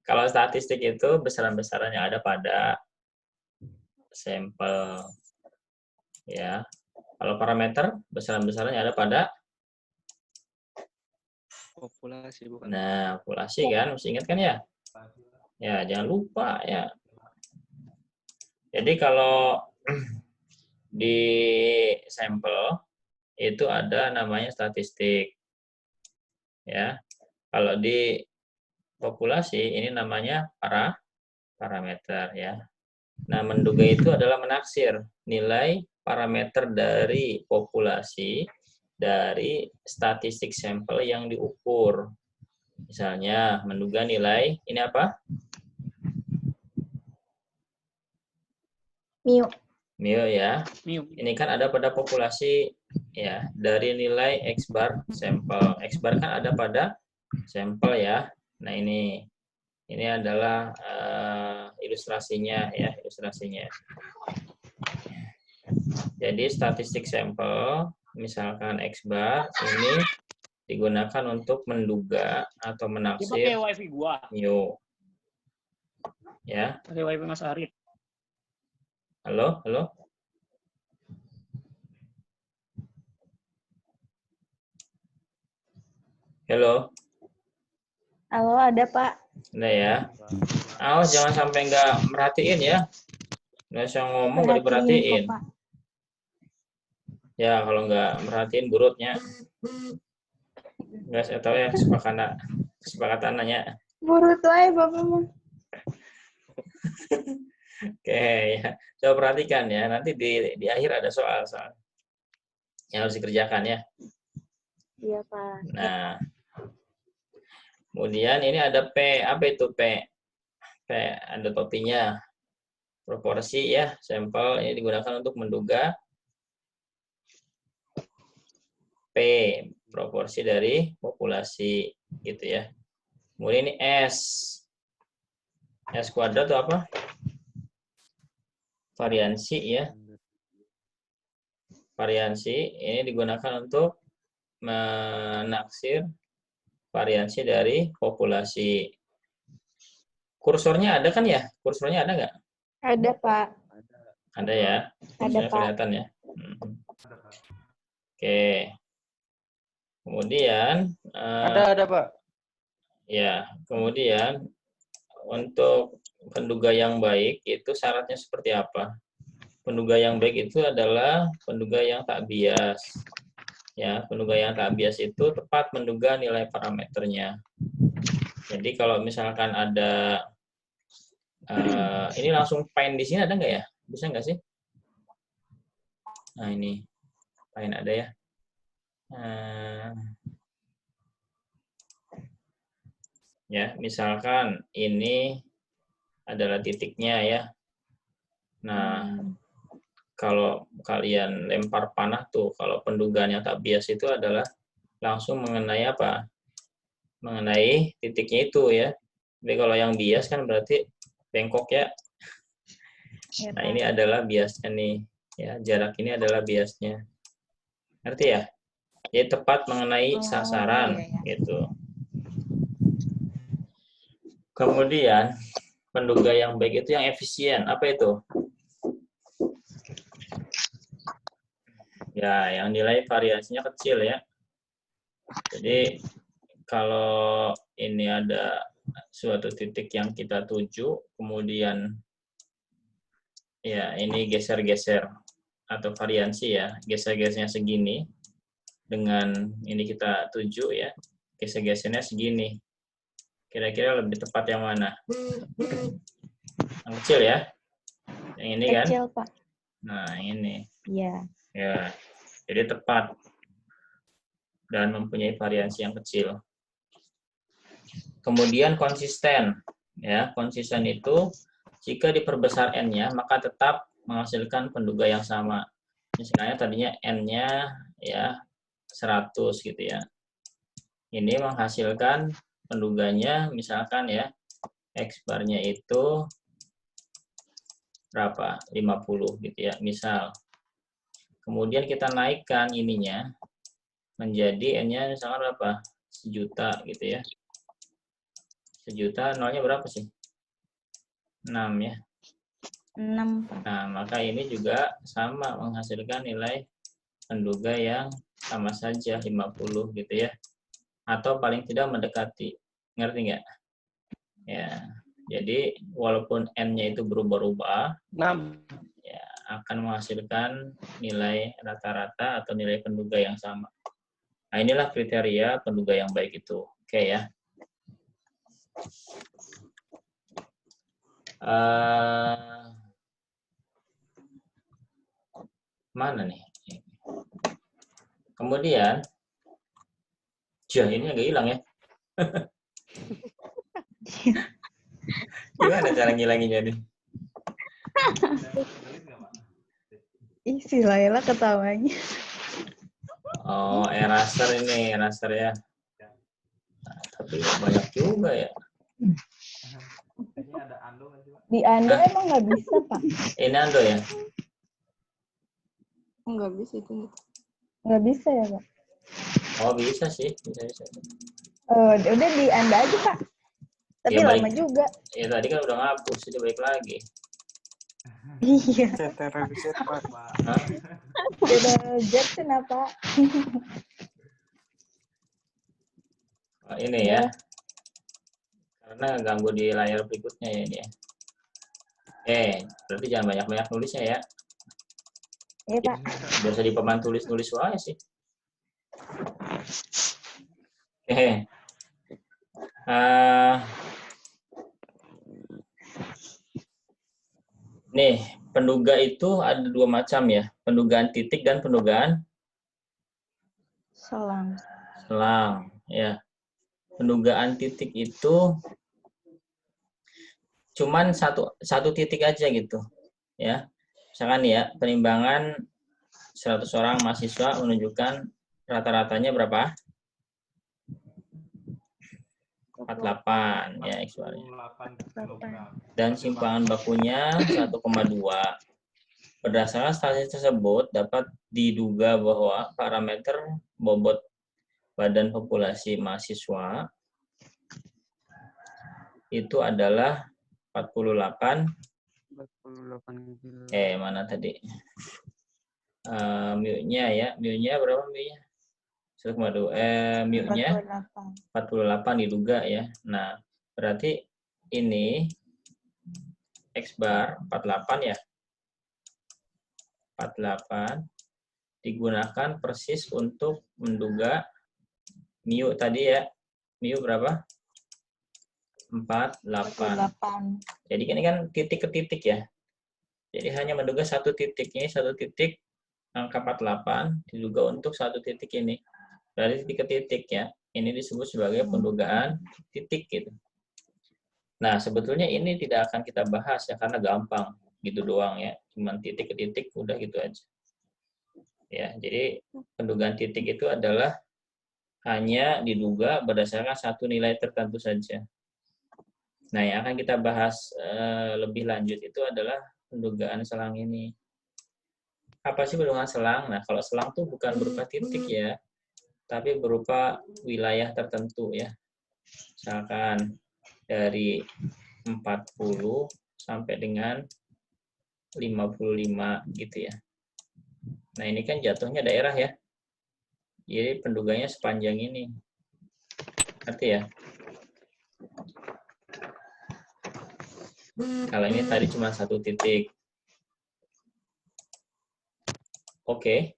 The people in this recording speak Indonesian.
kalau statistik itu besaran-besaran yang ada pada sampel, ya. Kalau parameter besaran-besaran yang ada pada populasi, bukan? Nah, populasi kan, mesti ingat kan ya? Ya, jangan lupa ya. Jadi kalau di sampel itu ada namanya statistik. Ya. Kalau di populasi ini namanya parameter ya. Nah, menduga itu adalah menaksir nilai parameter dari populasi dari statistik sampel yang diukur. Misalnya, menduga nilai ini apa? Mu. Mu ya. Mu. Ini kan ada pada populasi ya, dari nilai X bar sampel. X bar kan ada pada sampel ya. Nah, ini adalah ilustrasinya ya, ilustrasinya. Jadi statistik sampel, misalkan X bar ini digunakan untuk menduga atau menaksir Pakai wifi gua. mu. Ya. Pakai wifi Mas Arif. Halo, halo. Halo. Halo, ada Pak. Ada ya. Awas jangan sampai nggak merhatiin ya. Nggak usah ngomong nggak diperhatiin. Pak. Ya, kalau nggak merhatiin burutnya. Nggak saya tahu ya kesepakatan nanya. Burut wae Bapak mah. Oke, ya. Coba perhatikan ya. Nanti di akhir ada soal yang harus dikerjakan ya. Iya, Pak. Nah, kemudian ini ada P. Apa itu P? P ada topinya. Proporsi ya, sampel ini digunakan untuk menduga P, proporsi dari populasi gitu ya. Kemudian ini S. S kuadrat itu apa? Variansi ya. Variansi ini digunakan untuk menaksir variansi dari populasi. Kursornya ada kan ya? Kursornya ada nggak? Ada, Pak. Ada ya? Ada, Kursornya Pak. kelihatan ya? Oke. Kemudian Ada Pak. ya, kemudian untuk penduga yang baik itu syaratnya seperti apa? Penduga yang baik itu adalah penduga yang tak bias. Ya, penduga yang tak bias itu tepat menduga nilai parameternya. Jadi kalau misalkan ada ini langsung find di sini ada nggak ya? Bisa nggak sih? Nah ini find ada ya. Ya, misalkan ini adalah titiknya ya. Nah, kalau kalian lempar panah tuh, kalau pendugaannya tak bias itu adalah langsung mengenai apa? Mengenai titiknya itu ya. Jadi kalau yang bias kan berarti bengkok ya. Nah, ini adalah biasnya nih. Ya, jarak ini adalah biasnya. Ngerti ya? Jadi tepat mengenai sasaran gitu. Kemudian penduga yang baik itu yang efisien. Apa itu? Ya, yang nilai variasinya kecil ya. Jadi kalau ini ada suatu titik yang kita tuju, kemudian ya ini geser-geser atau variansi ya, geser-gesernya segini dengan ini kita tuju ya, geser-gesernya segini. Kira-kira lebih tepat yang mana? Yang kecil ya? Yang ini kan? Kecil, Pak. Nah, ini. Iya. Ya, jadi tepat dan mempunyai variasi yang kecil. Kemudian konsisten, ya konsisten itu jika diperbesar n-nya maka tetap menghasilkan penduga yang sama. Misalnya tadinya n-nya ya 100 gitu ya. Ini menghasilkan penduganya misalkan ya X bar-nya itu berapa? 50 gitu ya, misal. Kemudian kita naikkan ininya menjadi n-nya misalkan berapa? sejuta gitu ya. Sejuta nolnya berapa sih? 6 ya. 6, Pak. Nah, maka ini juga sama menghasilkan nilai penduga yang sama saja 50 gitu ya. Atau paling tidak mendekati. Ngerti nggak? Ya. Jadi walaupun n-nya itu berubah-ubah, 6. ya akan menghasilkan nilai rata-rata atau nilai penduga yang sama. Nah, inilah kriteria penduga yang baik itu. Oke ya. Mana nih? Kemudian, ini agak hilang ya. Gimana cara ngilanginnya nih? Ih, si Laila ketawanya. Oh, eraser ini, eraser ya. Nah, tapi banyak juga ya. Di Ando Hah? emang nggak bisa, Pak? Ini Ando ya? Nggak bisa itu. Nggak bisa ya, Pak? Oh, bisa sih. Bisa. Udah di Anda aja, Pak. Tapi Ya, lama juga. Ya, tadi kan udah ngapus, jadi balik lagi. Iya. CTRL-Z, Pak. Hah? Beda jet kenapa? Oh, ini ya. Karena ganggu di layar berikutnya ya ini ya. Berarti jangan banyak-banyak nulisnya ya. Iya, Pak. Biasa di papan tulis-nulis wae sih. Nih, penduga itu ada 2 macam ya. Pendugaan titik dan pendugaan Selang. selang. Ya. Pendugaan titik itu cuman satu titik aja gitu. Ya. Misalkan ya, penimbangan 100 orang mahasiswa menunjukkan rata-ratanya berapa? 48 ya X-barnya. Dan simpangan bakunya 1,2. Berdasarkan statistik tersebut dapat diduga bahwa parameter bobot badan populasi mahasiswa itu adalah 48. Mana tadi? Mu-nya ya. Mu-nya berapa mu-nya? 1,2. Mu-nya 48 diduga ya. Nah, berarti ini X bar 48 ya. 48 digunakan persis untuk menduga mu tadi ya. Mu berapa? 48. Jadi ini kan titik ke titik ya. Jadi hanya menduga satu titik. Ini satu titik angka 48 diduga untuk satu titik ini. Dari titik ke titik ya. Ini disebut sebagai pendugaan titik gitu. Nah, sebetulnya ini tidak akan kita bahas ya karena gampang gitu doang ya. Cuman titik ke titik udah gitu aja. Ya, jadi pendugaan titik itu adalah hanya diduga berdasarkan satu nilai tertentu saja. Nah, yang akan kita bahas lebih lanjut itu adalah pendugaan selang ini. Apa sih pendugaan selang? Nah, kalau selang tuh bukan berupa titik ya, tapi berupa wilayah tertentu ya. Misalkan dari 40 sampai dengan 55 gitu ya. Nah, ini kan jatuhnya daerah ya. Jadi penduganya sepanjang ini. Ngerti ya? Kalau ini tadi cuma satu titik. Oke.